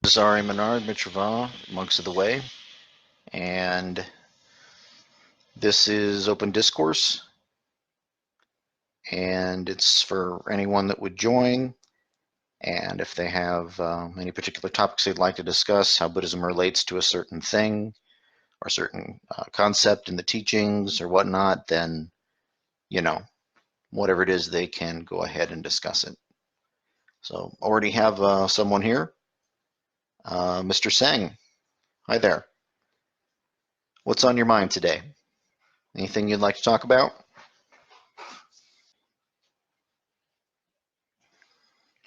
Zari Menard, Mitrava, Monks of the Way, and this is Open Discourse, and it's for anyone that would join, and if they have any particular topics they'd like to discuss, how Buddhism relates to a certain thing or a certain concept in the teachings or whatnot, then, whatever it is, they can go ahead and discuss it. So already have someone here, Mr. Singh. Hi there. What's on your mind today? Anything you'd like to talk about?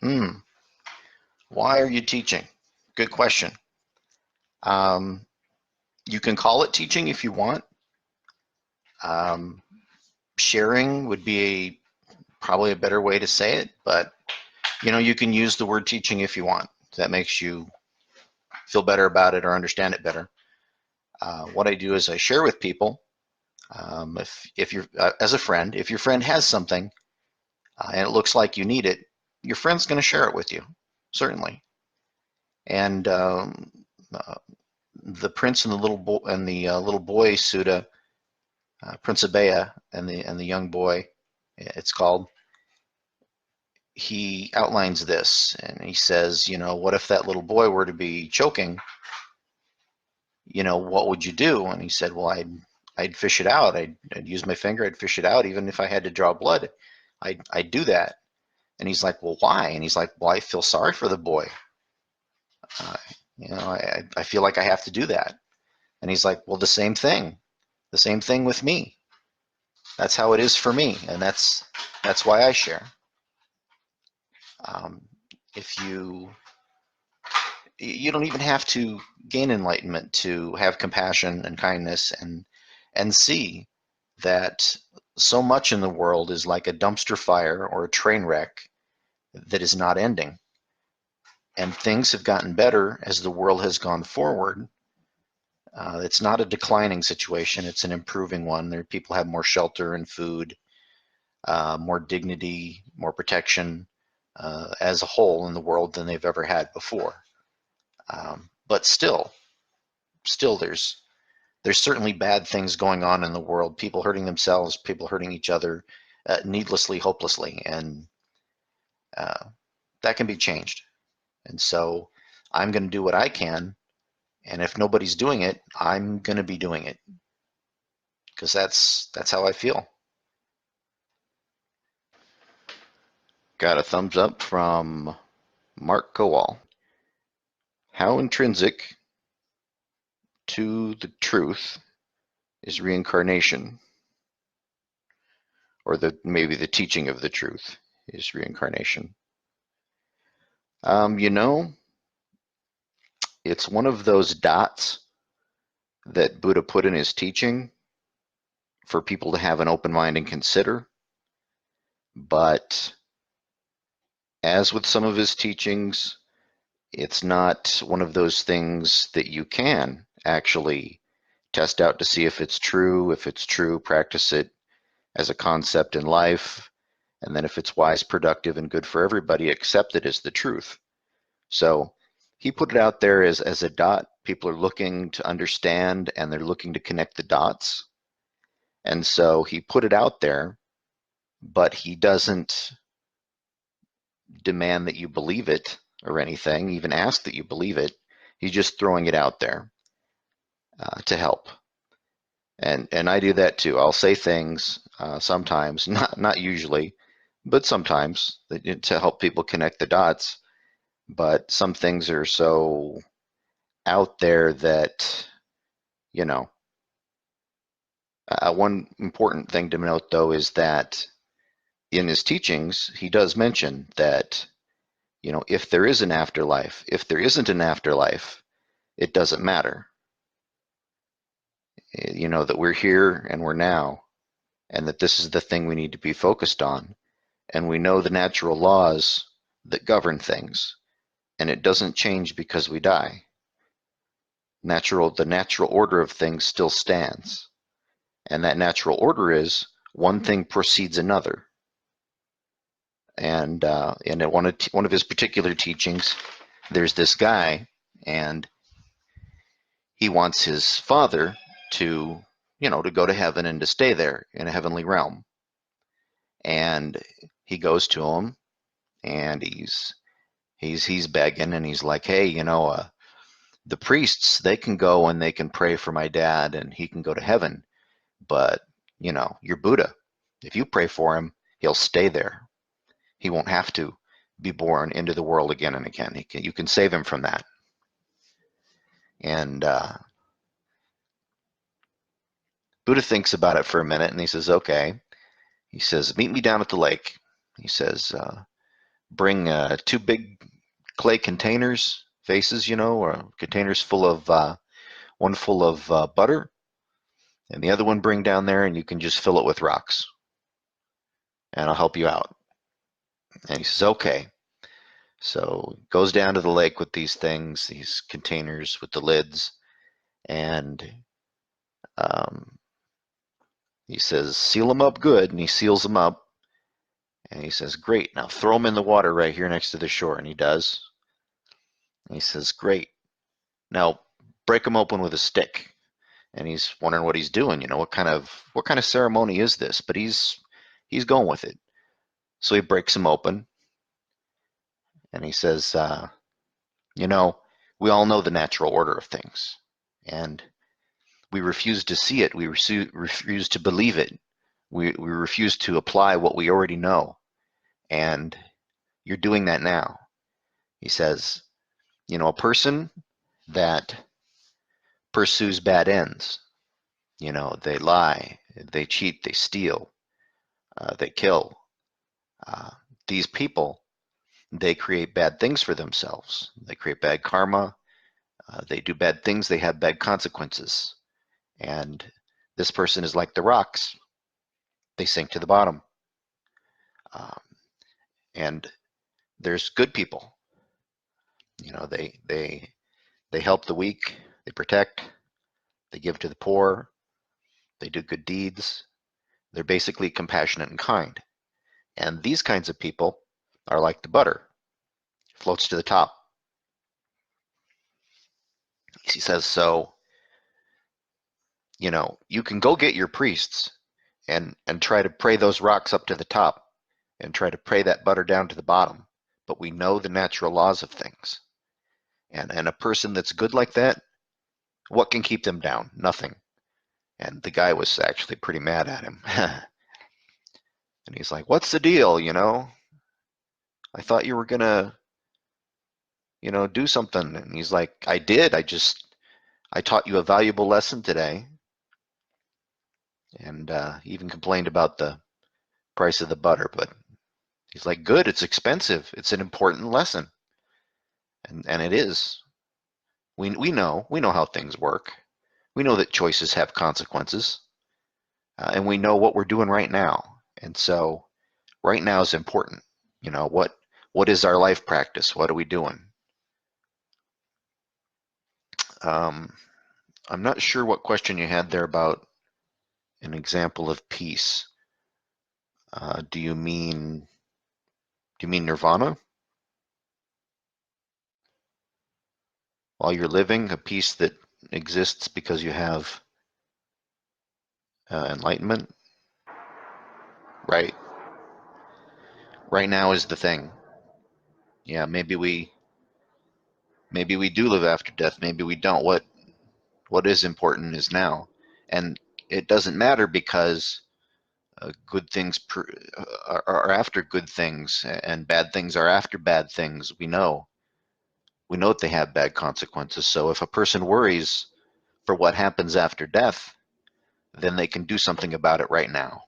Why are you teaching? Good question. You can call it teaching if you want. Sharing would be probably a better way to say it, but you can use the word teaching if you want. That makes you feel better about it or understand it better. What I do is I share with people. If you're as a friend, if your friend has something and it looks like you need it, your friend's going to share it with you, certainly. And the prince and the little boy Sutta, Prince Abaya and the young boy, it's called. He outlines this and he says, what if that little boy were to be choking? What would you do? And he said, well, I'd fish it out. I'd use my finger. I'd fish it out, even if I had to draw blood. I'd do that. And he's like, well, why? And he's like, well, I feel sorry for the boy. I feel like I have to do that. And he's like, well, the same thing with me. That's how it is for me, and that's why I share. If you don't even have to gain enlightenment to have compassion and kindness and see that so much in the world is like a dumpster fire or a train wreck that is not ending. And things have gotten better as the world has gone forward. It's not a declining situation, it's an improving one. People have more shelter and food, more dignity, more protection as a whole in the world than they've ever had before. But still there's certainly bad things going on in the world, people hurting themselves, people hurting each other needlessly, hopelessly, and that can be changed. And so I'm going to do what I can, and if nobody's doing it, I'm going to be doing it, because that's how I feel. Got a thumbs up from Mark Kowal. How intrinsic to the truth is reincarnation, or maybe the teaching of the truth is reincarnation? It's one of those dots that Buddha put in his teaching for people to have an open mind and consider. But as with some of his teachings, it's not one of those things that you can actually test out to see if it's true. If it's true, practice it as a concept in life, and then if it's wise, productive, and good for everybody, accept it as the truth. So he put it out there as a dot. People are looking to understand, and they're looking to connect the dots. And so he put it out there, but he doesn't demand that you believe it or anything, even ask that you believe it. He's just throwing it out there to help. And I do that too. I'll say things sometimes, not usually, but sometimes to help people connect the dots. But some things are so out there that, one important thing to note, though, is that in his teachings, he does mention that, if there is an afterlife, if there isn't an afterlife, it doesn't matter. That we're here and we're now, and that this is the thing we need to be focused on. And we know the natural laws that govern things, and it doesn't change because we die. The natural order of things still stands. And that natural order is one thing precedes another. And in one of his particular teachings, there's this guy and he wants his father to, to go to heaven and to stay there in a heavenly realm. And he goes to him, and he's begging, and he's like, hey, the priests, they can go and they can pray for my dad, and he can go to heaven. But you're Buddha. If you pray for him, he'll stay there. He won't have to be born into the world again and again. You can save him from that. And Buddha thinks about it for a minute, and he says, okay. He says, meet me down at the lake. He says, bring 2 big clay containers, vases, or containers full of, one full of butter, and the other one bring down there, and you can just fill it with rocks, and I'll help you out. And he says, okay. So goes down to the lake with these things, these containers with the lids, and he says, seal them up good, and he seals them up. And he says, great, now throw them in the water right here next to the shore. And he does. And he says, great, now break them open with a stick. And he's wondering what he's doing. What kind of ceremony is this? But he's going with it. So he breaks them open, and he says, we all know the natural order of things, and we refuse to see it. We refuse to believe it. We refuse to apply what we already know, and you're doing that now. He says, a person that pursues bad ends, they lie, they cheat, they steal, they kill. These people, they create bad things for themselves. They create bad karma. They do bad things. They have bad consequences. And this person is like the rocks. They sink to the bottom. And there's good people. They help the weak. They protect. They give to the poor. They do good deeds. They're basically compassionate and kind. And these kinds of people are like the butter. Floats to the top. He says, so, you can go get your priests and try to pray those rocks up to the top and try to pray that butter down to the bottom. But we know the natural laws of things. And a person that's good like that, what can keep them down? Nothing. And the guy was actually pretty mad at him. And he's like, what's the deal, I thought you were going to, do something. And he's like, I did. I taught you a valuable lesson today. And he even complained about the price of the butter. But he's like, good, it's expensive. It's an important lesson. And it is. We know how things work. We know that choices have consequences. And we know what we're doing right now. And so right now is important. What is our life practice? What are we doing? I'm not sure what question you had there about an example of peace. Do you mean nirvana? While you're living, a peace that exists because you have enlightenment? Right. Right now is the thing. Yeah, maybe we do live after death. Maybe we don't. What is important is now, and it doesn't matter because good things are after good things, and bad things are after bad things. We know that they have bad consequences. So if a person worries for what happens after death, then they can do something about it right now.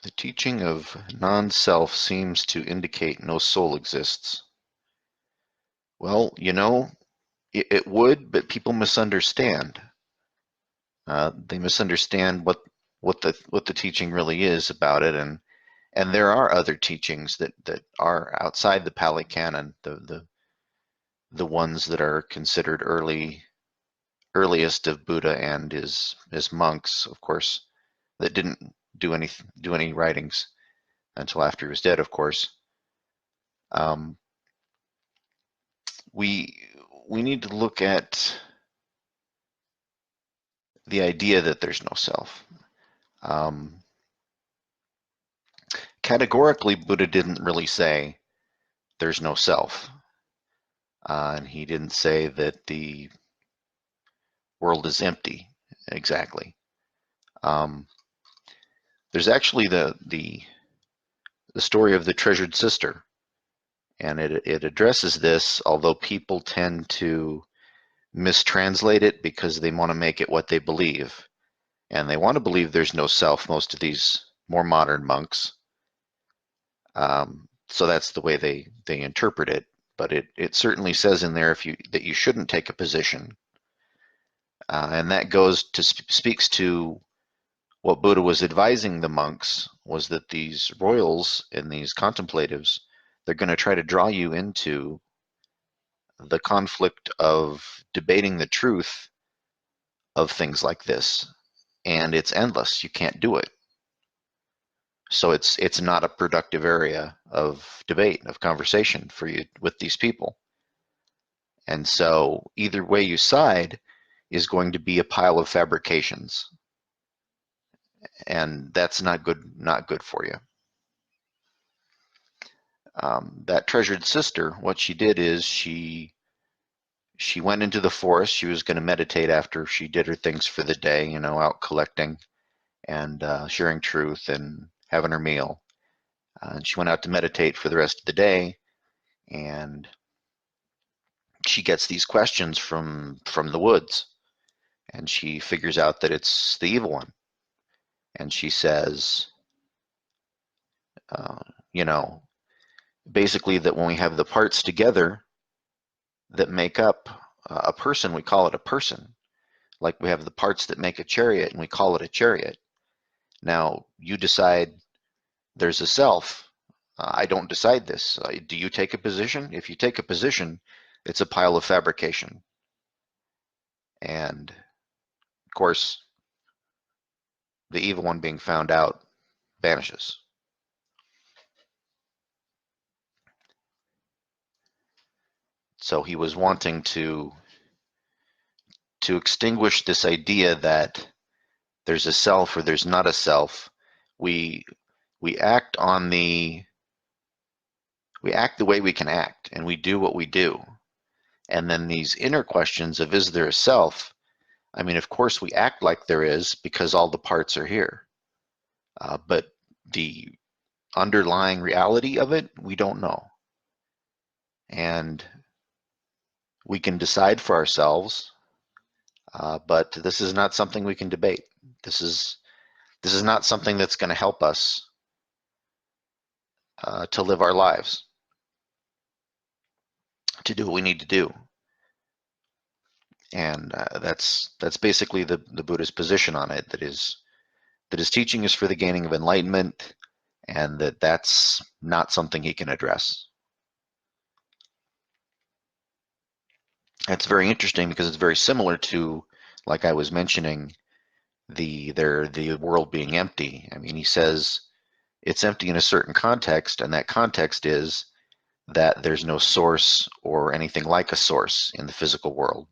The teaching of non-self seems to indicate no soul exists. Well, it would, but people misunderstand. They misunderstand what the teaching really is about it, and there are other teachings that are outside the Pali Canon, the ones that are considered earliest of Buddha and his monks, of course, that didn't do any writings until after he was dead, of course. we need to look at the idea that there's no self. Categorically, Buddha didn't really say there's no self. And he didn't say that the world is empty exactly. There's actually the story of the treasured sister, and it addresses this, although people tend to mistranslate it because they want to make it what they believe. And they want to believe there's no self, most of these more modern monks. So that's the way they interpret it. But it certainly says in there that you shouldn't take a position. And that speaks to what Buddha was advising the monks, was that these royals and these contemplatives, they're going to try to draw you into the conflict of debating the truth of things like this. And it's endless. You can't do it. So it's not a productive area of debate, of conversation for you with these people. And so either way you side is going to be a pile of fabrications. And that's not good for you. That treasured sister, what she did is she went into the forest. She was going to meditate after she did her things for the day, out collecting and sharing truth and having her meal. And she went out to meditate for the rest of the day, and she gets these questions from the woods, and she figures out that it's the evil one. And she says, you know, basically that when we have the parts together that make up a person, we call it a person. Like we have the parts that make a chariot, and we call it a chariot. Now, you decide there's a self. I don't decide this. Do you take a position? If you take a position, it's a pile of fabrication. And, of course, the evil one being found out vanishes. So he was wanting to extinguish this idea that there's a self or there's not a self. We act the way we can act, and we do what we do. And then these inner questions of, is there a self? I mean, of course we act like there is because all the parts are here. But the underlying reality of it, we don't know. And we can decide for ourselves, but this is not something we can debate. This is not something that's going to help us to live our lives, to do what we need to do. And that's basically the Buddha's position on it, that his teaching is for the gaining of enlightenment, and that's not something he can address. It's very interesting because it's very similar to, like I was mentioning, the world being empty. I mean, he says it's empty in a certain context, and that context is that there's no source or anything like a source in the physical world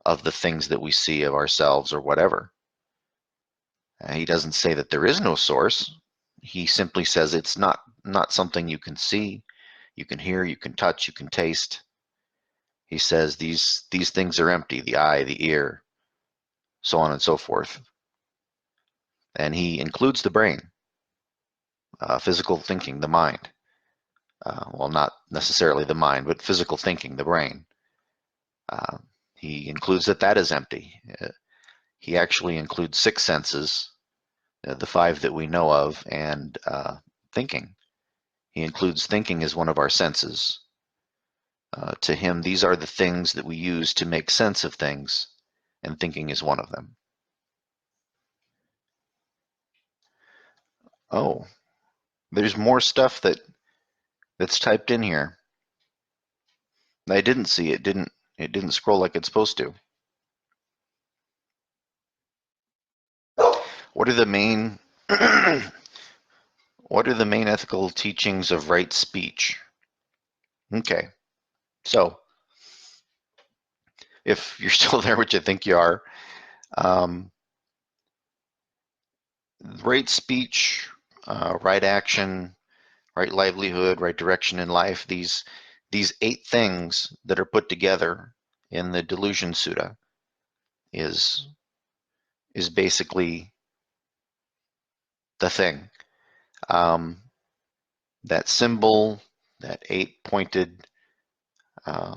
of the things that we see of ourselves or whatever. He doesn't say that there is no source. He simply says it's not something you can see, you can hear, you can touch, you can taste. He says these things are empty: the eye, the ear, so on and so forth. And he includes the brain, physical thinking, the mind. Well, not necessarily the mind, but physical thinking, the brain. He includes that is empty. He actually includes 6 senses, the 5 that we know of, and thinking. He includes thinking as one of our senses. To him, these are the things that we use to make sense of things, and thinking is one of them. Oh, there's more stuff that's typed in here. I didn't see it. It didn't scroll like it's supposed to. What are the main what are the main ethical teachings of right speech? Okay, so if you're still there, which I think you are. Right speech, right action, right livelihood, right direction in life. These 8 things that are put together in the Delusion Sutta is basically the thing. That symbol, that 8-pointed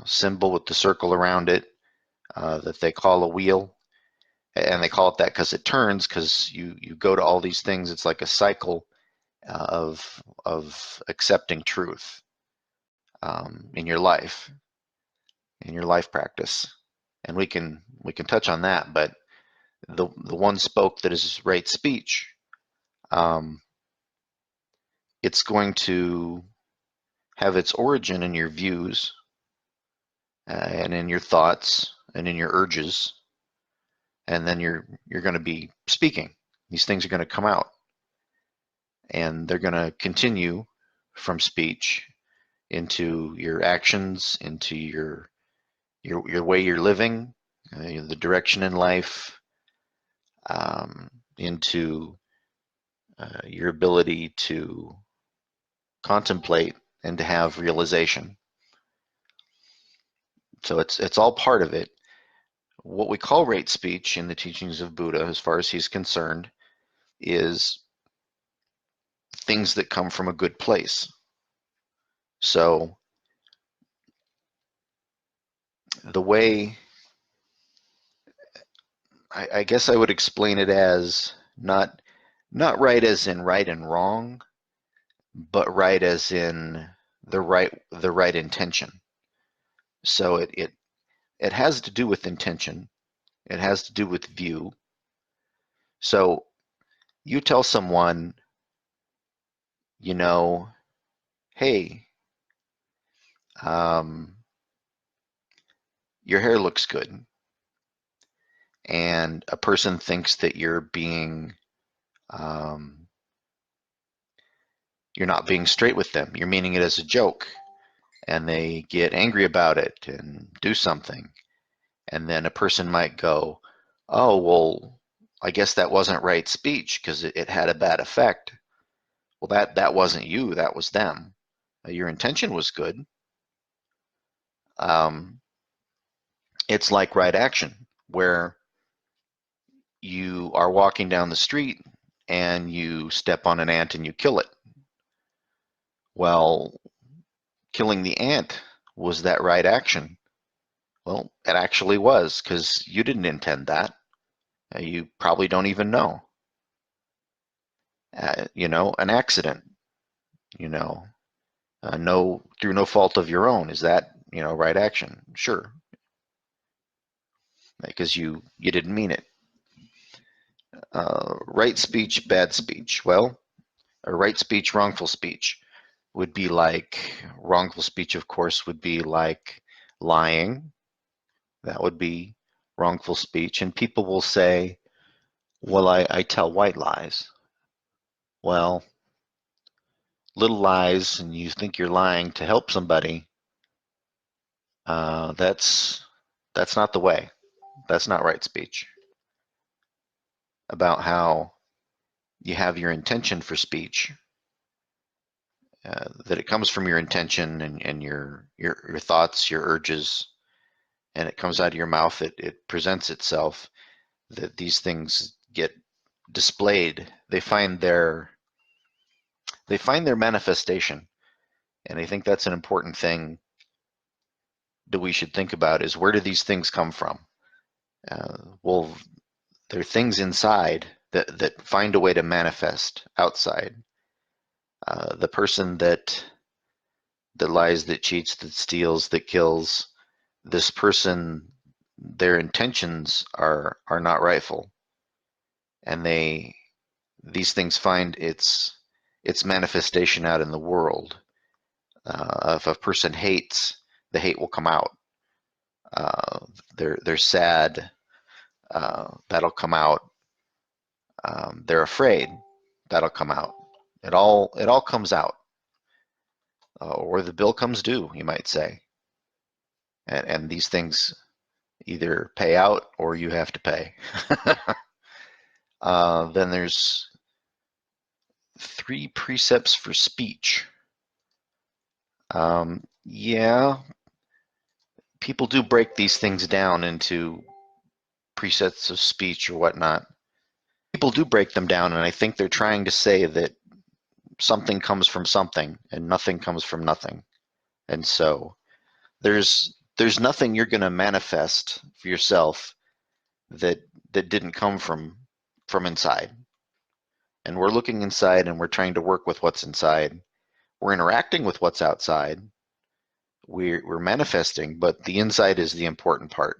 symbol with the circle around it, that they call a wheel, and they call it that because it turns, because you go to all these things. It's like a cycle of accepting truth in your life, in your life practice, and we can touch on that. But the one spoke that is right speech, it's going to have its origin in your views and in your thoughts and in your urges, and then you're going to be speaking. These things are going to come out, and they're going to continue from speech into your actions, into your way you're living, the direction in life, into your ability to contemplate and to have realization. So it's all part of it. What we call right speech in the teachings of Buddha, as far as he's concerned, is things that come from a good place. So the way, I guess I would explain it as not right as in right and wrong, but right as in the right intention. So it has to do with intention. It has to do with view. So you tell someone, you know, hey, your hair looks good, and a person thinks that you're not being straight with them. You're meaning it as a joke, and they get angry about it and do something. And then a person might go, oh, well, I guess that wasn't right speech because it had a bad effect. Well, that wasn't you, that was them. Your intention was good. It's like right action, where you are walking down the street and you step on an ant and you kill it. Well, killing the ant, was that right action? Well, it actually was, because you didn't intend that. You probably don't even know. An accident, through no fault of your own. Is that, right action? Sure, because you didn't mean it. Right speech, bad speech. Well, a right speech, wrongful speech would be like, wrongful speech, of course, would be like lying. That would be wrongful speech. And people will say, well, I tell white lies. Well, little lies, and you think you're lying to help somebody, that's not the way. That's not right speech. About how you have your intention for speech, that it comes from your intention and your thoughts, your urges, and it comes out of your mouth. It presents itself. That these things get displayed. They find their manifestation, and I think that's an important thing that we should think about: is where do these things come from? Well, there are things inside that find a way to manifest outside. The person that lies, that cheats, that steals, that kills, this person, their intentions are not rightful, and these things find its manifestation out in the world. If a person hates, the hate will come out. They're sad, that'll come out. They're afraid, that'll come out. It all comes out, or the bill comes due, you might say. And these things, either pay out or you have to pay. Then there's 3 precepts for speech. Yeah, people do break these things down into precepts of speech or whatnot. People do break them down, and I think they're trying to say that something comes from something and nothing comes from nothing. And so there's nothing you're going to manifest for yourself that didn't come from inside. And we're looking inside and we're trying to work with what's inside. We're interacting with what's outside. We're manifesting, but the inside is the important part.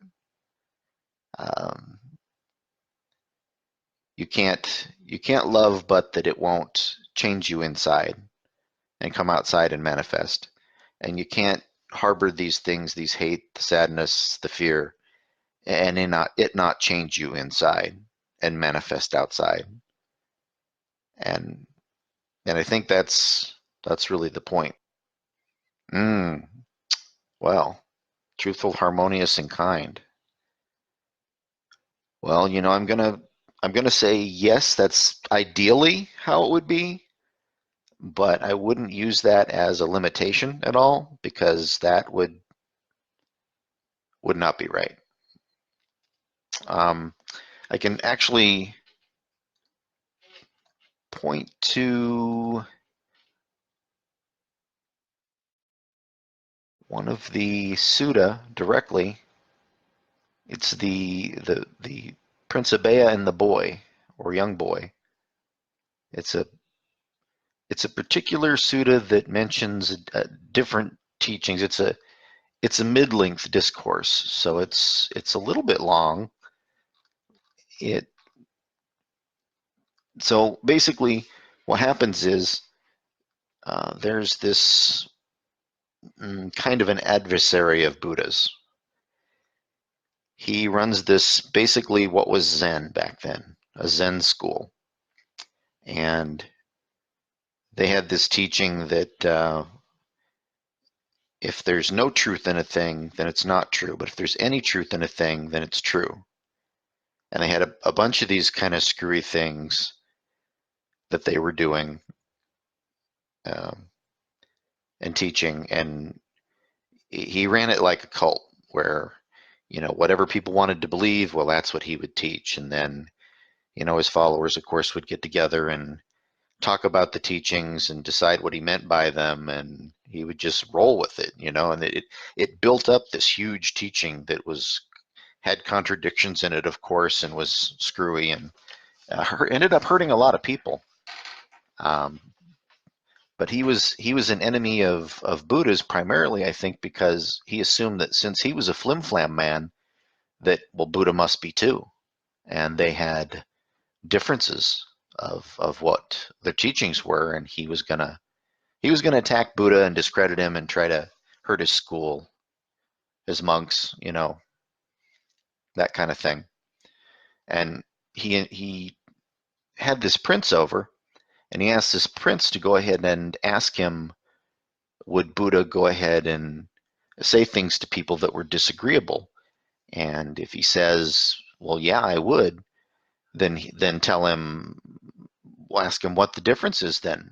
You can't love but that it won't change you inside and come outside and manifest. And you can't harbor these things, these hate, the sadness, the fear, and it not change you inside and manifest outside. And I think that's really the point. Well, truthful, harmonious, and kind. Well, I'm gonna say yes, that's ideally how it would be, but I wouldn't use that as a limitation at all, because that would not be right. I can actually point to one of the sutta directly. It's the Prince Abaya and the boy, or young boy. It's a particular sutta that mentions different teachings. It's a mid-length discourse, so it's a little bit long. So basically, what happens is there's this kind of an adversary of Buddha's. He runs this, basically what was Zen back then, a Zen school. And they had this teaching that if there's no truth in a thing, then it's not true. But if there's any truth in a thing, then it's true. And they had a bunch of these kind of screwy things that they were doing and teaching. And he ran it like a cult, where whatever people wanted to believe, well, that's what he would teach. And then his followers, of course, would get together and talk about the teachings and decide what he meant by them, and he would just roll with it, and it built up this huge teaching that had contradictions in it, of course, and was screwy, and ended up hurting a lot of people. But he was an enemy of Buddha's, primarily, I think, because he assumed that since he was a flim-flam man, that, well, Buddha must be too. And they had differences of what their teachings were, and he was gonna attack Buddha and discredit him and try to hurt his school, his monks, that kind of thing. And he had this prince over, and he asked this prince to go ahead and ask him, would Buddha go ahead and say things to people that were disagreeable? And if he says, well, yeah, I would, then tell him, ask him what the difference is then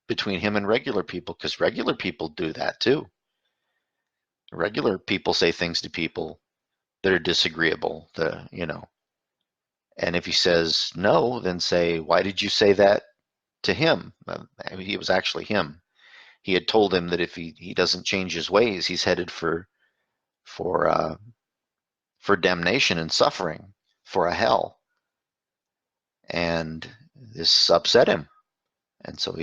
between him and regular people, because regular people do that too. Regular people say things to people that are disagreeable, and if he says no, then say, why did you say that to him? I mean, it was actually him. He had told him that if he doesn't change his ways, he's headed for damnation and suffering, for a hell. And this upset him. And so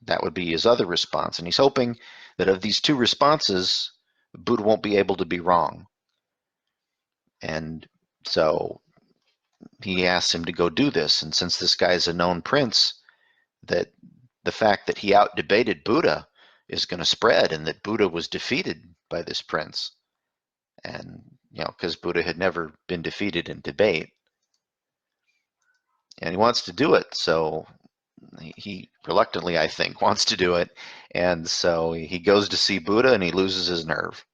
that would be his other response. And he's hoping that of these 2 responses, Buddha won't be able to be wrong. And so he asks him to go do this. And since this guy is a known prince, that the fact that he out-debated Buddha is going to spread, and that Buddha was defeated by this prince. And, because Buddha had never been defeated in debate. And he wants to do it, so he reluctantly, I think, wants to do it. And so he goes to see Buddha, and he loses his nerve.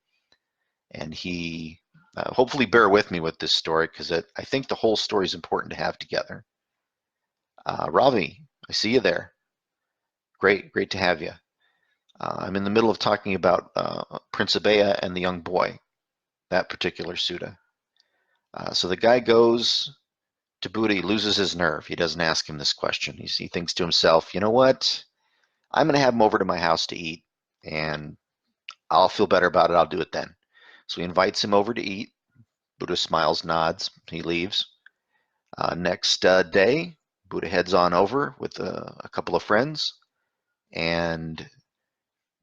And he Hopefully bear with me with this story, because I think the whole story is important to have together. Ravi, I see you there. Great to have you. I'm in the middle of talking about Prince Abaya and the young boy, that particular sutta. So the guy goes to Buddha, he loses his nerve. He doesn't ask him this question. He thinks to himself, you know what? I'm going to have him over to my house to eat, and I'll feel better about it. I'll do it then. So he invites him over to eat. Buddha smiles, nods. He leaves. Next day, Buddha heads on over with a couple of friends, and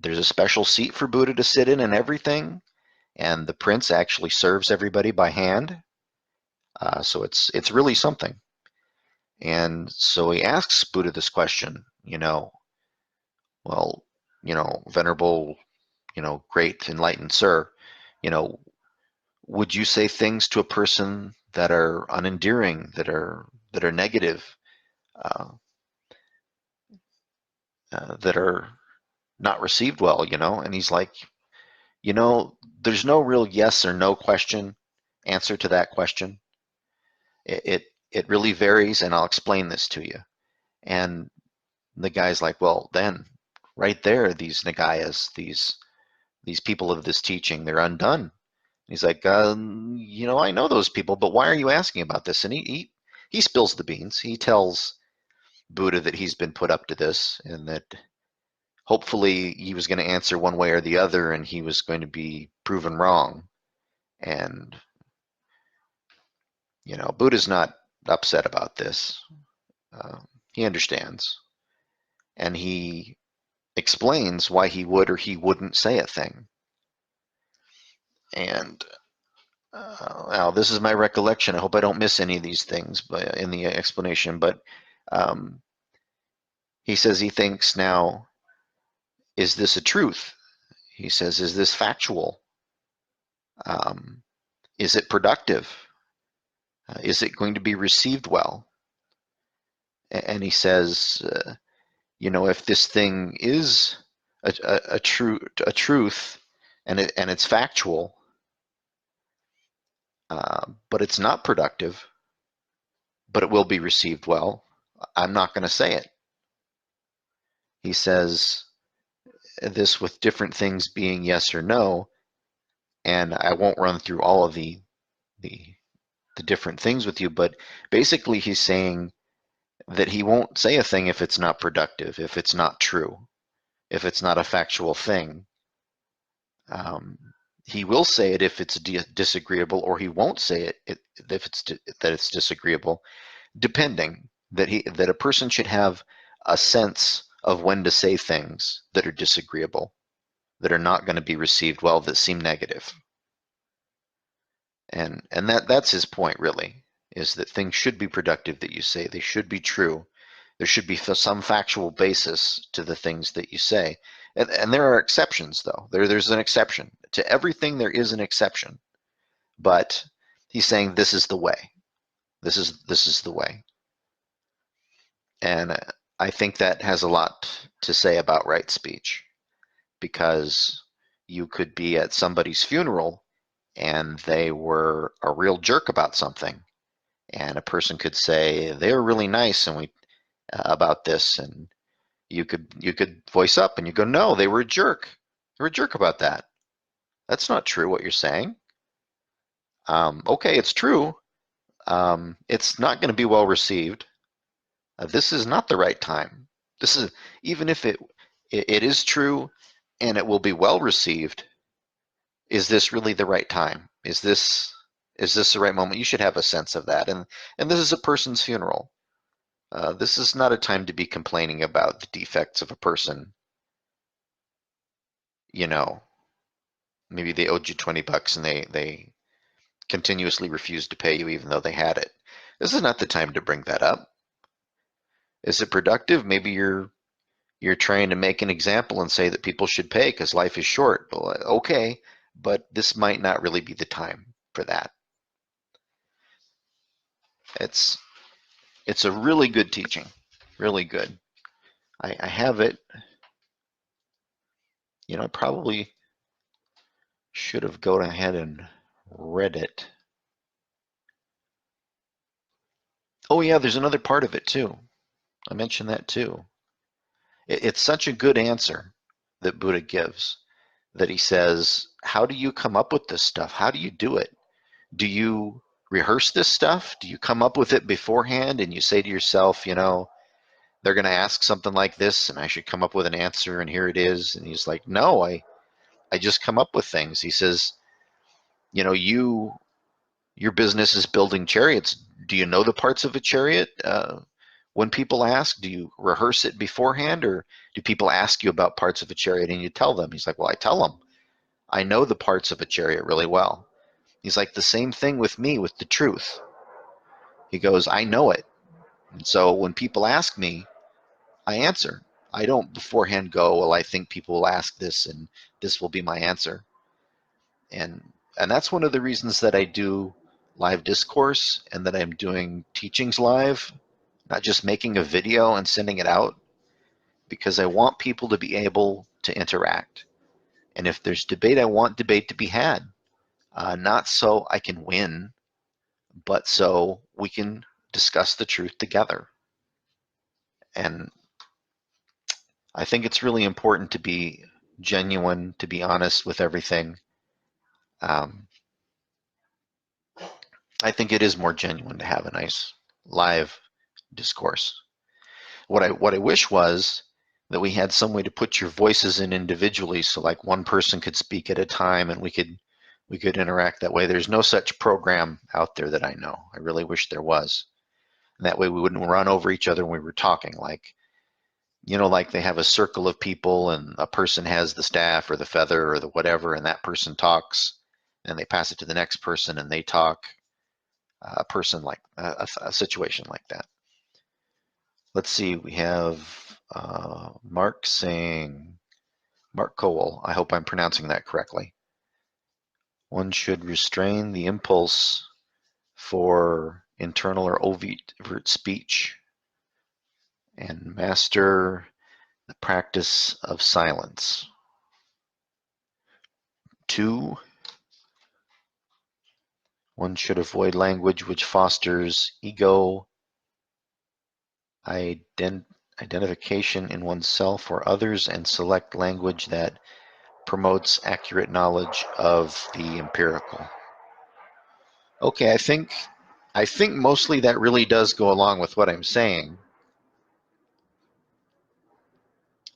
there's a special seat for Buddha to sit in and everything. And the prince actually serves everybody by hand. So it's really something. And so he asks Buddha this question, well, venerable, great enlightened sir, you know, would you say things to a person that are unendearing, that are negative, uh, that are not received well, And he's like, there's no real yes or no answer to that question. It really varies, and I'll explain this to you. And the guy's like, well, then, right there, these Nagayas, these people of this teaching, they're undone. He's like, I know those people, but why are you asking about this? And he spills the beans. He tells Buddha that he's been put up to this, and that hopefully he was going to answer one way or the other, and he was going to be proven wrong. And Buddha's not upset about this. He understands, and he explains why he would or he wouldn't say a thing. And now, this is my recollection. I hope I don't miss any of these things in the explanation. But um, he says he thinks now, is this a truth? He says, is this factual? Um, is it productive? Is it going to be received well? And he says, if this thing is a truth, and it's factual, but it's not productive, but it will be received well, I'm not going to say it. He says this with different things being yes or no, and I won't run through all of the different things with you, but basically he's saying that he won't say a thing if it's not productive, if it's not true, if it's not a factual thing. He will say it if it's disagreeable, or he won't say it if it's disagreeable, depending. That a person should have a sense of when to say things that are disagreeable, that are not going to be received well, that seem negative. And that's his point, really, is that things should be productive that you say. They should be true. There should be some factual basis to the things that you say. And there are exceptions, though. There's an exception. To everything there is an exception. But he's saying this is the way. This is the way. And I think that has a lot to say about right speech, because you could be at somebody's funeral and they were a real jerk about something, and a person could say they were really nice and we about this, and you could voice up and you go, no, they were a jerk. They were a jerk about that. That's not true what you're saying. Okay, it's true. It's not going to be well received. This is not the right time. This is, even if it is true and it will be well received, is this really the right time? Is this the right moment? You should have a sense of that. And this is a person's funeral. This is not a time to be complaining about the defects of a person. Maybe they owed you $20 and they continuously refused to pay you even though they had it. This is not the time to bring that up. Is it productive? Maybe you're trying to make an example and say that people should pay because life is short. Well, okay, but this might not really be the time for that. It's a really good teaching, really good. I have it. I probably should have gone ahead and Reddit. Oh yeah, there's another part of it too. I mentioned that too. It's such a good answer that Buddha gives, that he says, how do you come up with this stuff? How do you do it? Do you rehearse this stuff? Do you come up with it beforehand and you say to yourself, they're going to ask something like this and I should come up with an answer and here it is? And he's like, no, I just come up with things. He says, your business is building chariots. Do you know the parts of a chariot? When people ask, do you rehearse it beforehand, or do people ask you about parts of a chariot and you tell them? He's like, well, I tell them. I know the parts of a chariot really well. He's like, the same thing with me with the truth. He goes, I know it. And so when people ask me, I answer. I don't beforehand go, well, I think people will ask this and this will be my answer. And that's one of the reasons that I do live discourse and that I'm doing teachings live, not just making a video and sending it out, because I want people to be able to interact. And if there's debate, I want debate to be had, not so I can win, but so we can discuss the truth together. And I think it's really important to be genuine, to be honest with everything. I think it is more genuine to have a nice live discourse. What I wish was that we had some way to put your voices in individually, so like one person could speak at a time and we could interact that way. There's no such program out there that I know. I really wish there was. And that way we wouldn't run over each other when we were talking. Like they have a circle of people and a person has the staff or the feather or the whatever, and that person talks and they pass it to the next person and they talk. A person like a situation like that. Let's see, we have Mark saying, Mark Cole, I hope I'm pronouncing that correctly. One should restrain the impulse for internal or overt speech and master the practice of silence. 2, one should avoid language which fosters ego, identification in oneself or others, and select language that promotes accurate knowledge of the empirical. Okay, I think mostly that really does go along with what I'm saying.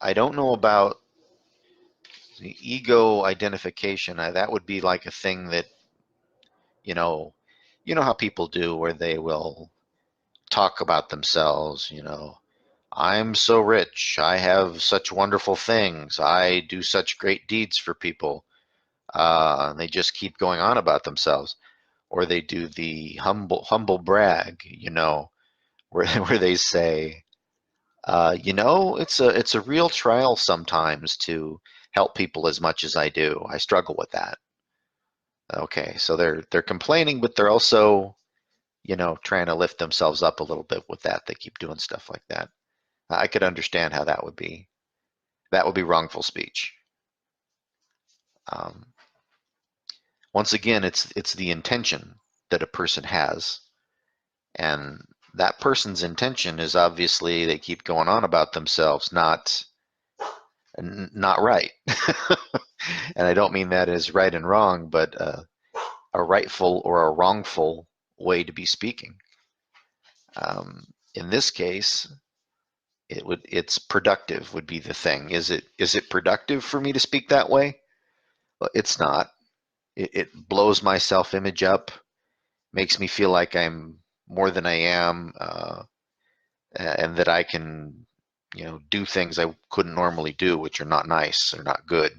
I don't know about the ego identification. That would be like a thing that, you know how people do, where they will talk about themselves, I'm so rich, I have such wonderful things, I do such great deeds for people. And they just keep going on about themselves. Or they do the humble brag, where they say, it's a real trial sometimes to help people as much as I do. I struggle with that. Okay, so they're complaining, but they're also, trying to lift themselves up a little bit with that. They keep doing stuff like that. I could understand how that would be. That would be wrongful speech. Um, Once again, it's the intention that a person has, and that person's intention is obviously they keep going on about themselves, not right. And I don't mean that as right and wrong, but a rightful or a wrongful way to be speaking. In this case, it's productive would be the thing. Is it productive for me to speak that way? Well, it's not. It blows my self-image up, makes me feel like I'm more than I am, and that I can, do things I couldn't normally do, which are not nice or not good.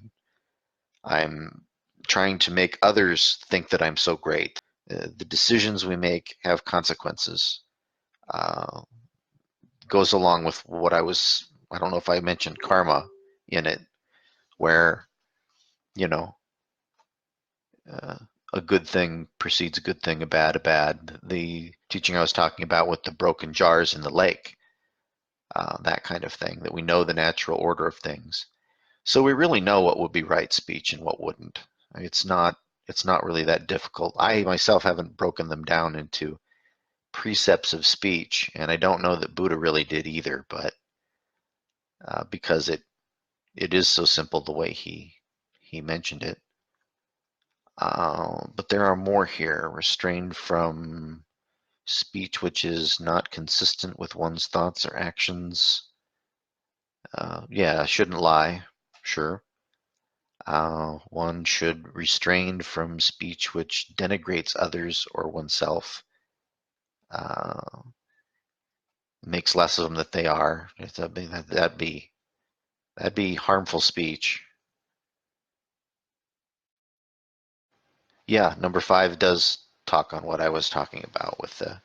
I'm trying to make others think that I'm so great. The decisions we make have consequences. Goes along with what I don't know if I mentioned karma in it, where, you know, a good thing precedes a good thing, a bad. The teaching I was talking about with the broken jars in the lake, that kind of thing, that we know the natural order of things. So we really know what would be right speech and what wouldn't. It's not It's not really that difficult. I myself haven't broken them down into precepts of speech, and I don't know that Buddha really did either, but because it is so simple the way he mentioned it. But there are more here. Restrained from speech which is not consistent with one's thoughts or actions. Yeah, shouldn't lie, sure. One should refrain from speech which denigrates others or oneself, uh, makes less of them that they are. That'd be harmful speech. Yeah, number 5 does talk on what I was talking about with the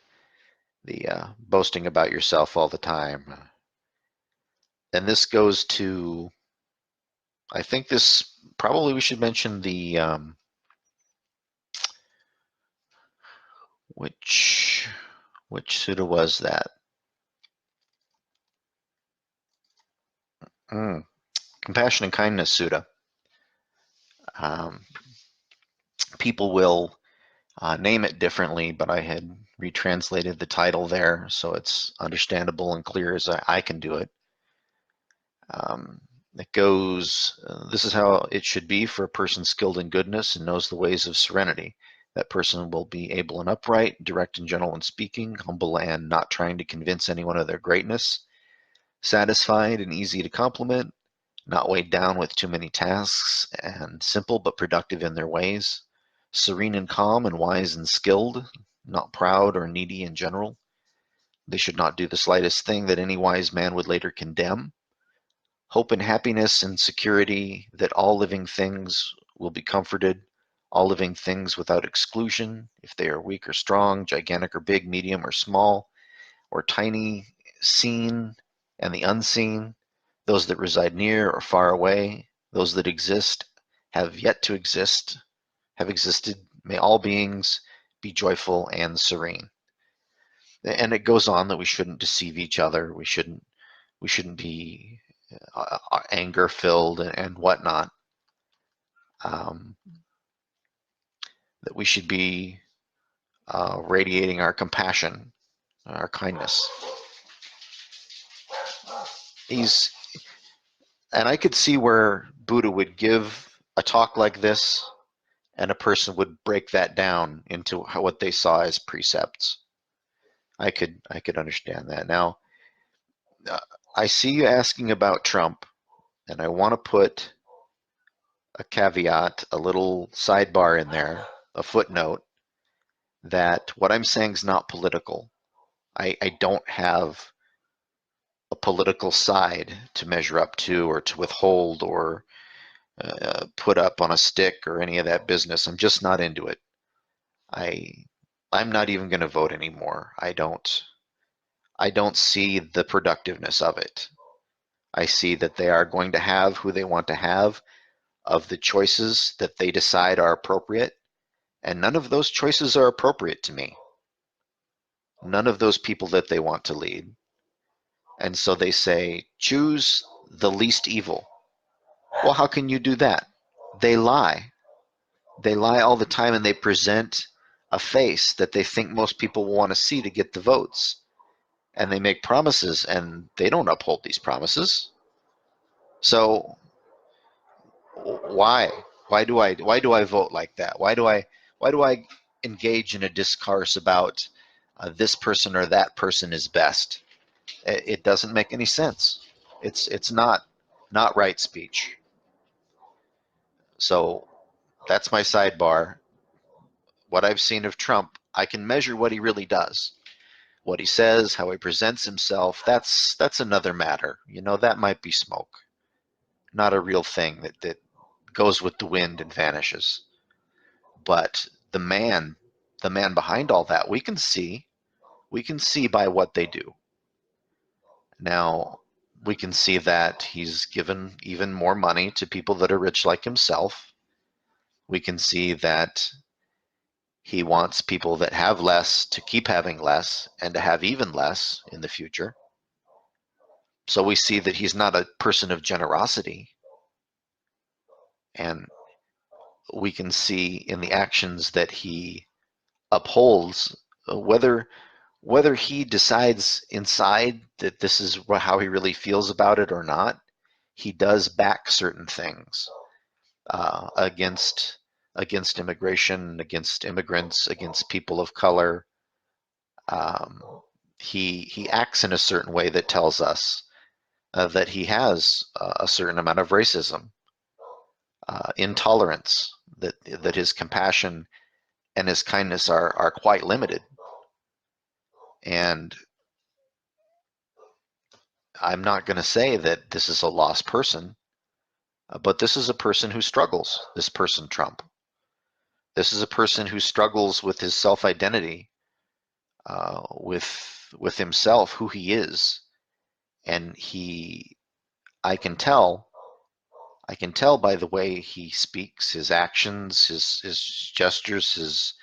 boasting about yourself all the time. And this goes to, I think this probably we should mention the which sutta was that? Compassion and Kindness Sutta. Um, People will name it differently, but I had retranslated the title there so it's understandable and clear as I can do it. It goes, this is how it should be for a person skilled in goodness and knows the ways of serenity. That person will be able and upright, direct and gentle in speaking, humble and not trying to convince anyone of their greatness, satisfied and easy to compliment, not weighed down with too many tasks, and simple but productive in their ways, serene and calm and wise and skilled, not proud or needy in general. They should not do the slightest thing that any wise man would later condemn. Hope and happiness and security that all living things will be comforted, all living things without exclusion, if they are weak or strong, gigantic or big, medium or small, or tiny, seen and the unseen, those that reside near or far away, those that exist, have yet to exist, have existed, may all beings be joyful and serene. And it goes on that we shouldn't deceive each other, we shouldn't be anger filled and whatnot. That we should be radiating our compassion, our kindness. And I could see where Buddha would give a talk like this and a person would break that down into what they saw as precepts. I could understand that. Now, I see you asking about Trump, and I want to put a caveat, a little sidebar in there, a footnote, that what I'm saying is not political. I don't have a political side to measure up to or to withhold or put up on a stick or any of that business. I'm just not into it. I'm not even going to vote anymore. I don't see the productiveness of it. I see that they are going to have who they want to have of the choices that they decide are appropriate, and none of those choices are appropriate to me. None of those people that they want to lead. And so they say, choose the least evil. Well, how can you do that? They lie. They lie all the time, and they present a face that they think most people will want to see to get the votes. And they make promises, and they don't uphold these promises. So why? Why do I vote like that? Why do I engage in a discourse about this person or that person is best? It doesn't make any sense. It's not right speech. So that's my sidebar. What I've seen of Trump, I can measure what he really does. What he says, how he presents himself, that's another matter. You know, that might be smoke. Not a real thing that goes with the wind and vanishes. But the man behind all that, we can see by what they do. Now, we can see that he's given even more money to people that are rich like himself. We can see that he wants people that have less to keep having less and to have even less in the future. So we see that he's not a person of generosity. And we can see in the actions that he upholds, whether he decides inside that this is how he really feels about it or not, he does back certain things against immigration, against immigrants, against people of color. Um, he acts in a certain way that tells us that he has a certain amount of racism, intolerance, that his compassion and his kindness are quite limited. And I'm not going to say that this is a lost person, but this is a person who struggles. This person, Trump. This is a person who struggles with his self-identity, with himself, who he is, and I can tell by the way he speaks, his actions, his gestures,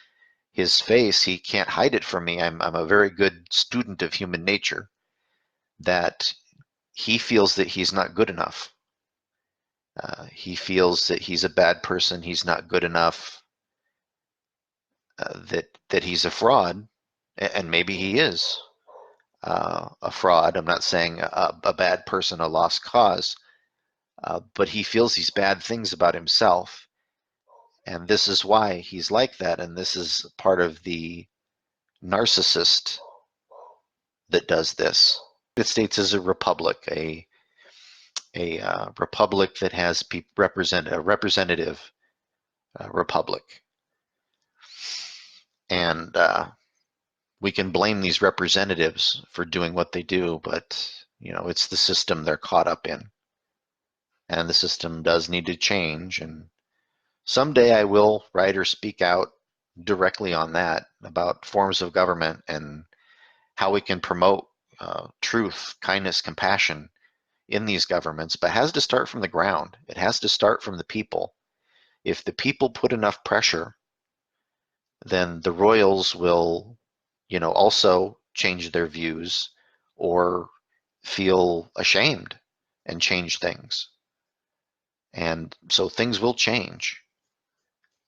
his face. He can't hide it from me. I'm a very good student of human nature. That he feels that he's not good enough. He feels that he's a bad person. He's not good enough. That he's a fraud, and maybe he is a fraud. I'm not saying a bad person, a lost cause, but he feels these bad things about himself, and this is why he's like that. And this is part of the narcissist that does this. The United States is a republic, a republic that has a representative republic, and we can blame these representatives for doing what they do, but it's the system they're caught up in, and the system does need to change. And someday I will write or speak out directly on that, about forms of government and how we can promote truth, kindness, compassion in these governments. But it has to start from the ground. It has to start from the people. If the people put enough pressure, then the royals will, also change their views or feel ashamed and change things. And so things will change.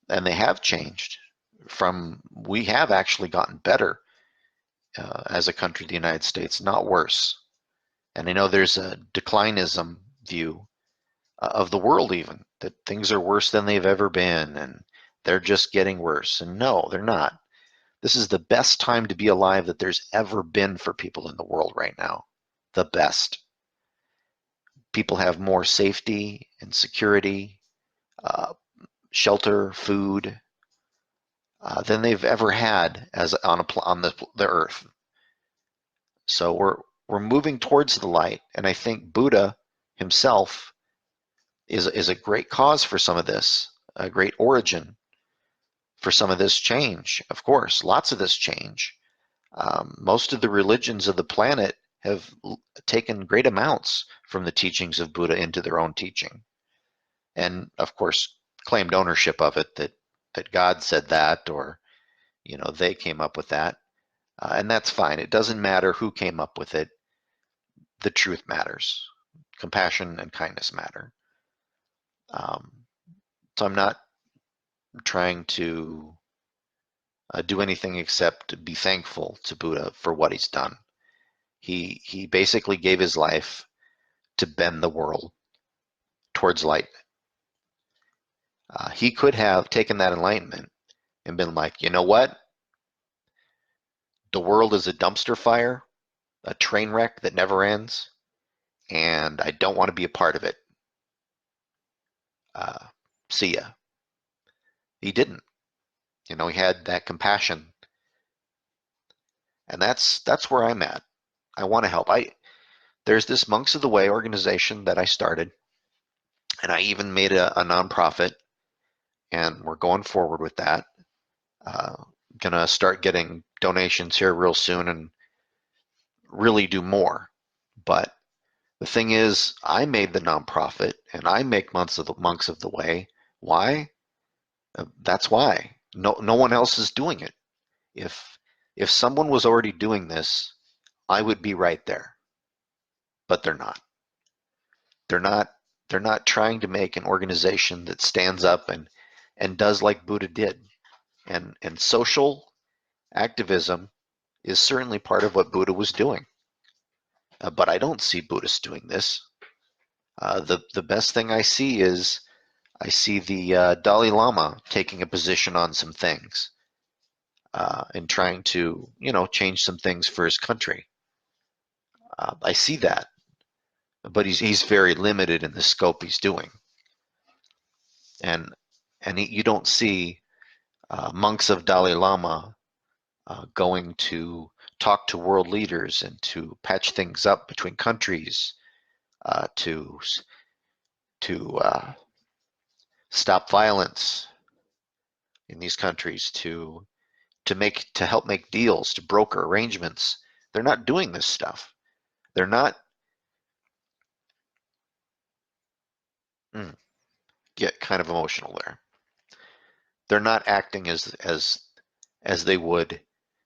And they have changed. We have actually gotten better as a country, the United States, not worse. And I know there's a declinism view of the world, even, that things are worse than they've ever been and they're just getting worse. And no, they're not. This is the best time to be alive that there's ever been for people in the world right now. The best. People have more safety and security, uh, shelter, food, than they've ever had as on the earth. So we're moving towards the light, and I think Buddha himself is a great cause for some of this, a great origin for some of this change. Of course, lots of this change. Most of the religions of the planet have taken great amounts from the teachings of Buddha into their own teaching, and of course claimed ownership of it, that God said that, or they came up with that, and that's fine. It doesn't matter who came up with it. The truth matters. Compassion and kindness matter. So I'm not trying to do anything except be thankful to Buddha for what he's done. He basically gave his life to bend the world towards light. He could have taken that enlightenment and been like, you know what? The world is a dumpster fire, a train wreck that never ends, and I don't want to be a part of it. See ya. He didn't. He had that compassion, and that's where I'm at. I want to help. There's this Monks of the Way organization that I started, and I even made a nonprofit, and we're going forward with that. Gonna start getting donations here real soon and really do more. But the thing is, I made the nonprofit, and I make Monks of the Way. Why? That's why. No one else is doing it. If someone was already doing this, I would be right there. But they're not. They're not trying to make an organization that stands up and and does like Buddha did. And social activism is certainly part of what Buddha was doing. But I don't see Buddhists doing this. The best thing I see is I see the Dalai Lama taking a position on some things and trying to, change some things for his country. I see that, but he's very limited in the scope he's doing, and you don't see monks of Dalai Lama going to talk to world leaders and to patch things up between countries, to stop violence in these countries, to help make deals, to broker arrangements. They're not doing this stuff. They're not. Get kind of emotional there. They're not acting as they would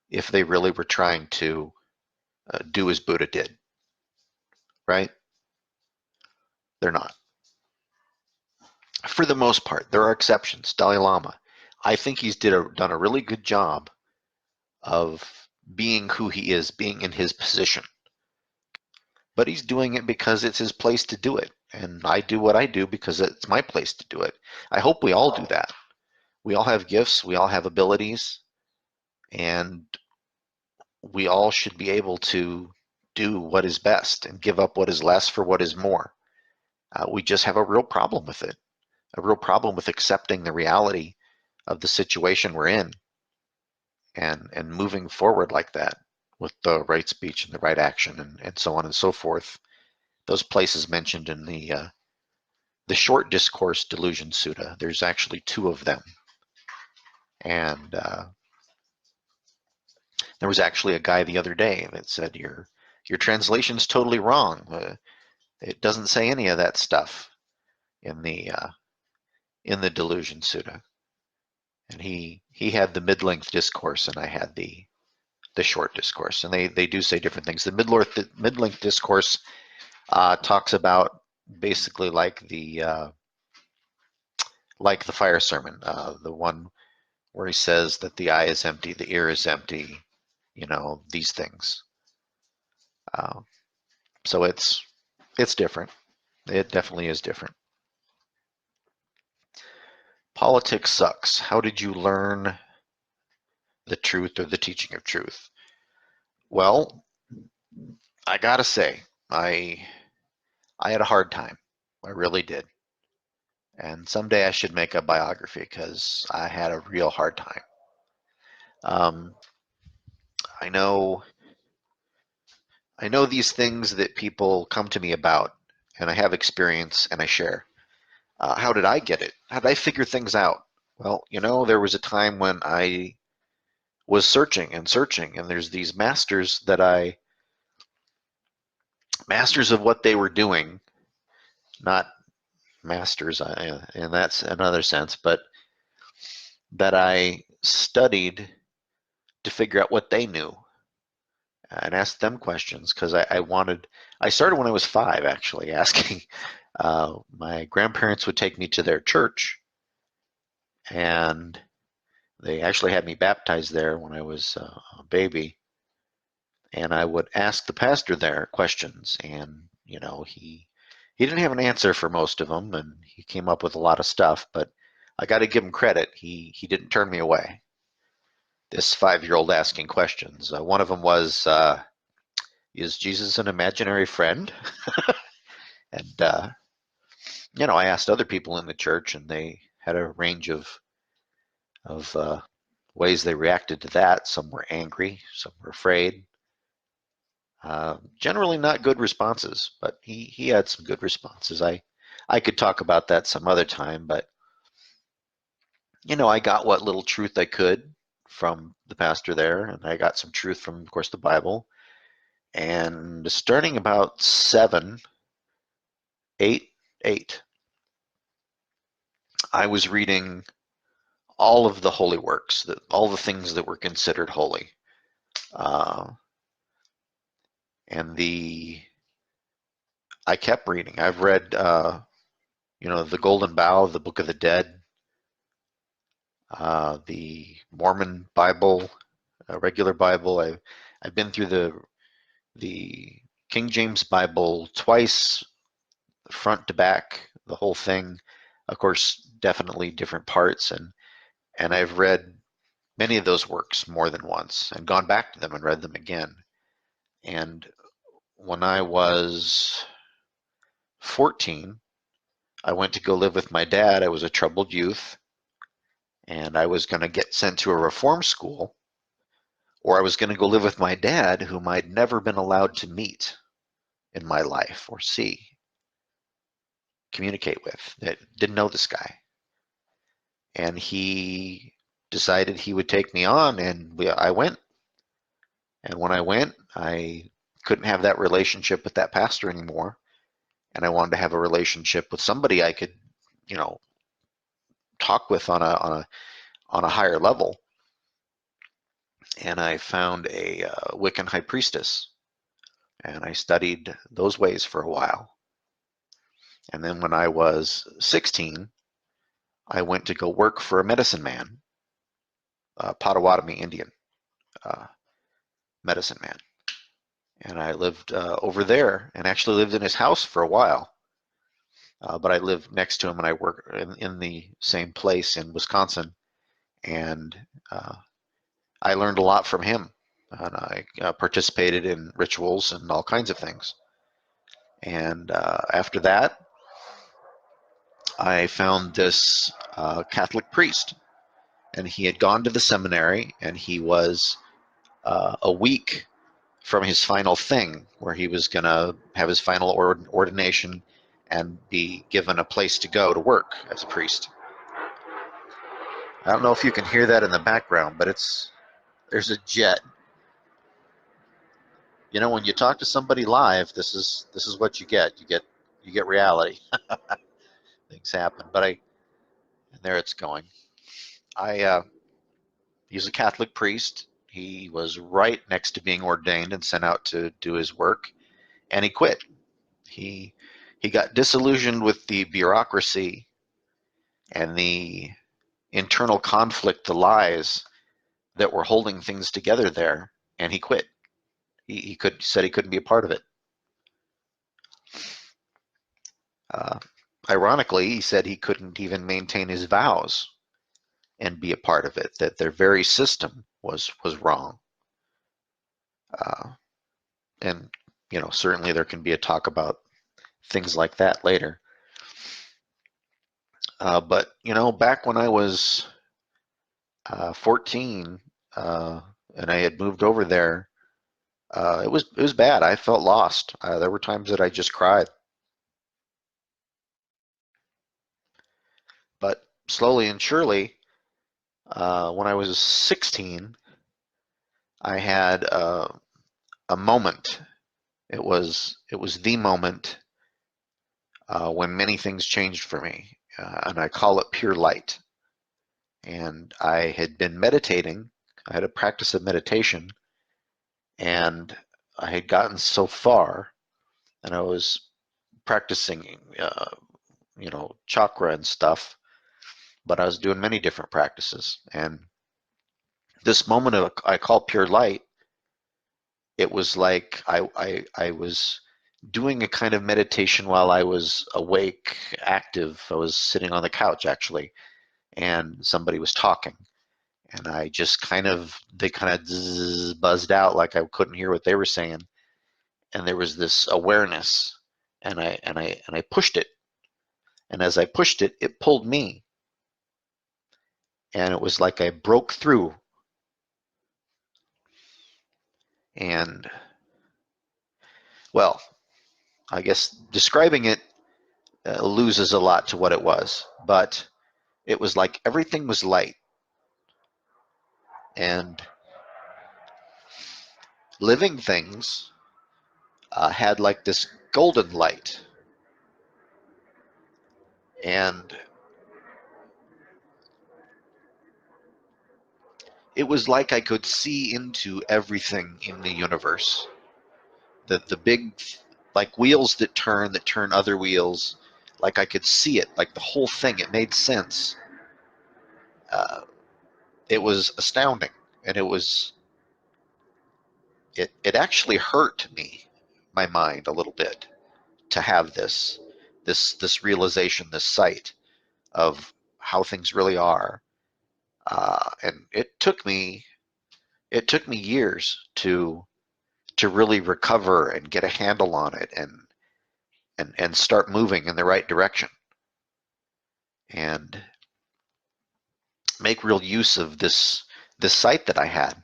if they really were trying to do as Buddha did, right? They're not. For the most part, there are exceptions. Dalai Lama, I think he's done a really good job of being who he is, being in his position. But he's doing it because it's his place to do it. And I do what I do because it's my place to do it. I hope we all do that. We all have gifts, we all have abilities, and we all should be able to do what is best and give up what is less for what is more. We just have a real problem with it, a real problem with accepting the reality of the situation we're in and moving forward like that with the right speech and the right action and so on and so forth. Those places mentioned in the short discourse delusion sutta, there's actually two of them. And there was actually a guy the other day that said, your translation's totally wrong. It doesn't say any of that stuff in the delusion sutta. And he had the mid-length discourse, and I had the short discourse, and they do say different things. The mid-length discourse talks about basically like the fire sermon, the one where he says that the eye is empty, the ear is empty, these things. So it's different. It definitely is different. Politics sucks. How did you learn the truth or the teaching of truth? Well, I gotta say, I had a hard time. I really did. And someday I should make a biography because I had a real hard time. I know these things that people come to me about, and I have experience and I share. How did I get it? How did I figure things out? Well, there was a time when I was searching and searching, and there's these masters of what they were doing, not masters and that's another sense, but that I studied to figure out what they knew and asked them questions because I started when I was 5 actually asking. My grandparents would take me to their church, and they actually had me baptized there when I was a baby, and I would ask the pastor there questions, and he didn't have an answer for most of them, and he came up with a lot of stuff, but I got to give him credit. He didn't turn me away. This 5-year-old asking questions. One of them was, is Jesus an imaginary friend? And I asked other people in the church, and they had a range of ways they reacted to that. Some were angry, some were afraid. Generally not good responses, but he had some good responses. I could talk about that some other time, but I got what little truth I could from the pastor there, and I got some truth from, of course, the Bible. And starting about 7, 8, I was reading all of the holy works, all the things that were considered holy. And I kept reading. I've read, The Golden Bough, the Book of the Dead, the Mormon Bible, regular Bible. I've been through the King James Bible twice, front to back, the whole thing. Of course, definitely different parts, and I've read many of those works more than once and gone back to them and read them again. And when I was 14, I went to go live with my dad. I was a troubled youth, and I was going to get sent to a reform school, or I was going to go live with my dad, whom I'd never been allowed to meet in my life or see, communicate with. That didn't know this guy. And he decided he would take me on, and I went. And when I went, I couldn't have that relationship with that pastor anymore, and I wanted to have a relationship with somebody I could, you know, talk with on a higher level. And I found a Wiccan high priestess, and I studied those ways for a while. And then when I was 16, I went to go work for a medicine man, a Potawatomi Indian medicine man. And I lived over there and actually lived in his house for a while. But I lived next to him, and I worked in the same place in Wisconsin. And I learned a lot from him. And I participated in rituals and all kinds of things. And after that, I found this Catholic priest, and he had gone to the seminary, and he was a week from his final thing, where he was going to have his final ordination and be given a place to go to work as a priest. I don't know if you can hear that in the background, but there's a jet. You know, when you talk to somebody live, this is what you get. You get reality. Things happen, but and there it's going. He's a Catholic priest. He was right next to being ordained and sent out to do his work, and he quit. He he got disillusioned with the bureaucracy and the internal conflict, the lies that were holding things together there, and he quit. He said he couldn't be a part of it. Uh, Ironically, he said he couldn't even maintain his vows and be a part of it. That their very system was wrong. Uh, and certainly there can be a talk about things like that later. But back when I was 14, and I had moved over there, it was bad. I felt lost. There were times that I just cried. But slowly and surely, when I was 16, I had a moment. It was the moment when many things changed for me, and I call it pure light. And I had been meditating. I had a practice of meditation, and I had gotten so far, and I was practicing, chakra and stuff, but I was doing many different practices. And this moment I call pure light, it was like I was doing a kind of meditation while I was awake, active. I was sitting on the couch actually, and somebody was talking, and they kind of buzzed out like I couldn't hear what they were saying, and there was this awareness, and I pushed it, and as I pushed it, it pulled me, and it was like I broke through, and well, I guess describing it loses a lot to what it was, but it was like everything was light, and living things had like this golden light, and it was like I could see into everything in the universe. The big, like wheels that turn other wheels, like I could see it, like the whole thing. It made sense. it was astounding, and it actually hurt me, my mind, a little bit, to have this realization, this sight of how things really are. And it took me years to really recover and get a handle on it, and start moving in the right direction, and make real use of this sight that I had,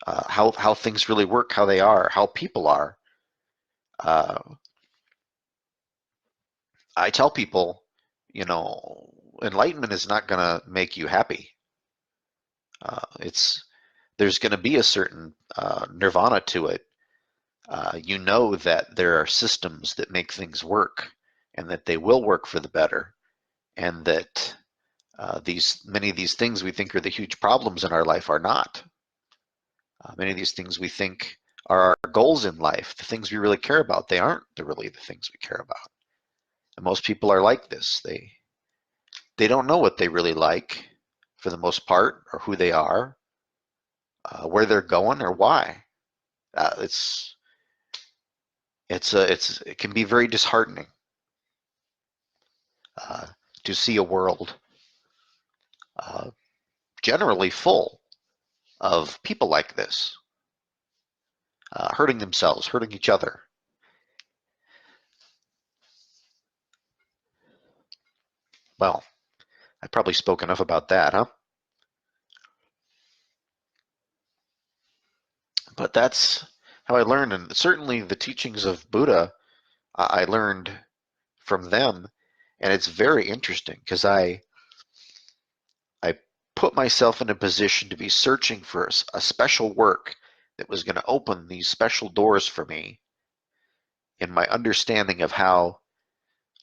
how things really work, how they are, how people are. Uh, I tell people, enlightenment is not going to make you happy. It's There's going to be a certain nirvana to it. You know that there are systems that make things work, and that they will work for the better, and that many of these things we think are the huge problems in our life are not. Many of these things we think are our goals in life, the things we really care about, they aren't really the things we care about. And most people are like this. They don't know what they really like for the most part, or who they are, where they're going, or why. It can be very disheartening uh, to see a world uh, generally full of people like this, hurting themselves, hurting each other. Well, I probably spoke enough about that, huh? But that's how I learned, and certainly the teachings of Buddha, I learned from them, and it's very interesting because I put myself in a position to be searching for a special work that was going to open these special doors for me in my understanding of how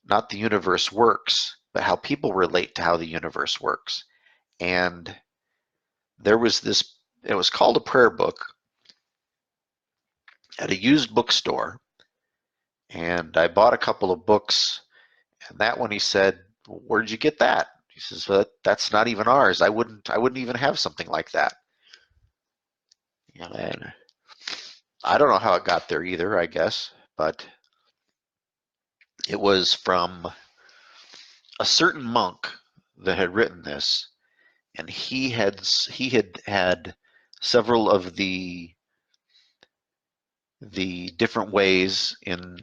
not the universe works, but how people relate to how the universe works. And there was this, it was called a prayer book at a used bookstore. And I bought a couple of books, and that one he said, "Where'd you get that?" He says, "Well, that's not even ours. I wouldn't even have something like that." And I don't know how it got there either, I guess, but it was from a certain monk that had written this, and he had several of the different ways in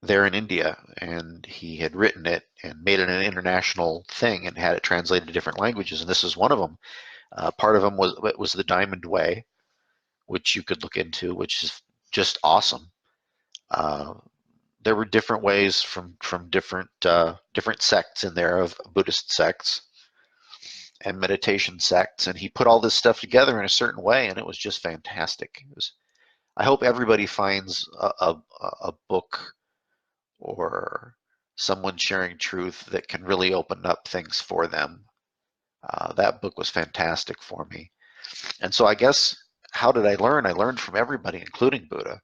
there in India, and he had written it and made it an international thing and had it translated to different languages. And this is one of them. Part of them was the Diamond Way, which you could look into, which is just awesome. Uh, there were different ways from different sects in there, of Buddhist sects and meditation sects, and he put all this stuff together in a certain way, and it was just fantastic. I hope everybody finds a book or someone sharing truth that can really open up things for them. That book was fantastic for me. And so I guess, how did I learn? I learned from everybody, including Buddha.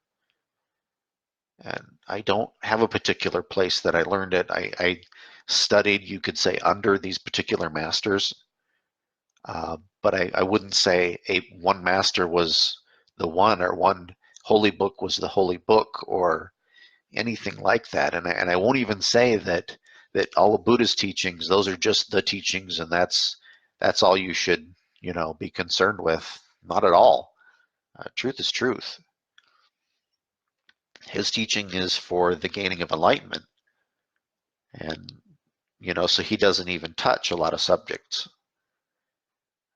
And I don't have a particular place that I learned it. I studied, you could say, under these particular masters. But I wouldn't say one master was the one, or one holy book was the holy book, or anything like that. And I won't even say that all of Buddha's teachings, those are just the teachings, and that's all you should be concerned with. Not at all. Truth is truth. His teaching is for the gaining of enlightenment, and so he doesn't even touch a lot of subjects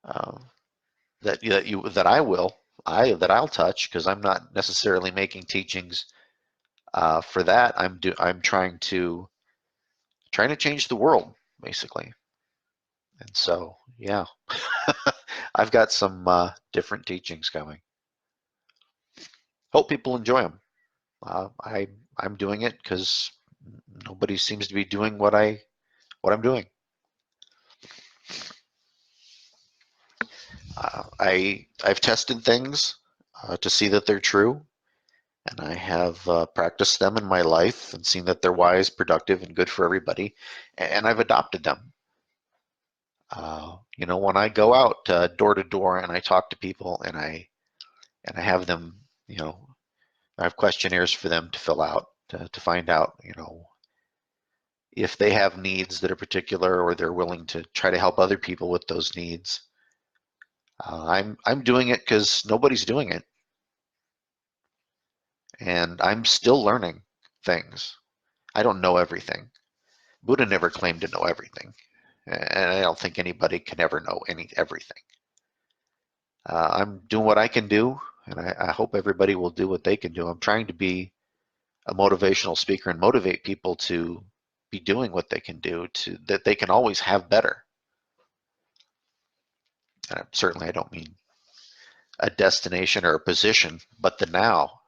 uh, that I'll touch, because I'm not necessarily making teachings for that. I'm trying to change the world, basically. And so, yeah, I've got some different teachings coming. Hope people enjoy them. I'm doing it because nobody seems to be doing what I'm doing. I've tested things to see that they're true, and I have practiced them in my life and seen that they're wise, productive, and good for everybody, and I've adopted them. You know, when I go out door to door and I talk to people and I have them, you know, I have questionnaires for them to fill out to find out, you know, if they have needs that are particular or they're willing to try to help other people with those needs. I'm doing it because nobody's doing it, and I'm still learning things. I don't know everything. Buddha never claimed to know everything, and I don't think anybody can ever know everything. I'm doing what I can do, and I hope everybody will do what they can do. I'm trying to be a motivational speaker and motivate people to be doing what they can do to that they can always have better. Certainly, I don't mean a destination or a position, but the now.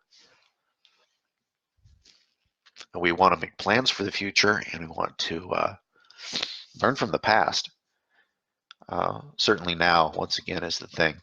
We want to make plans for the future, and we want to learn from the past. Certainly now, once again, is the thing.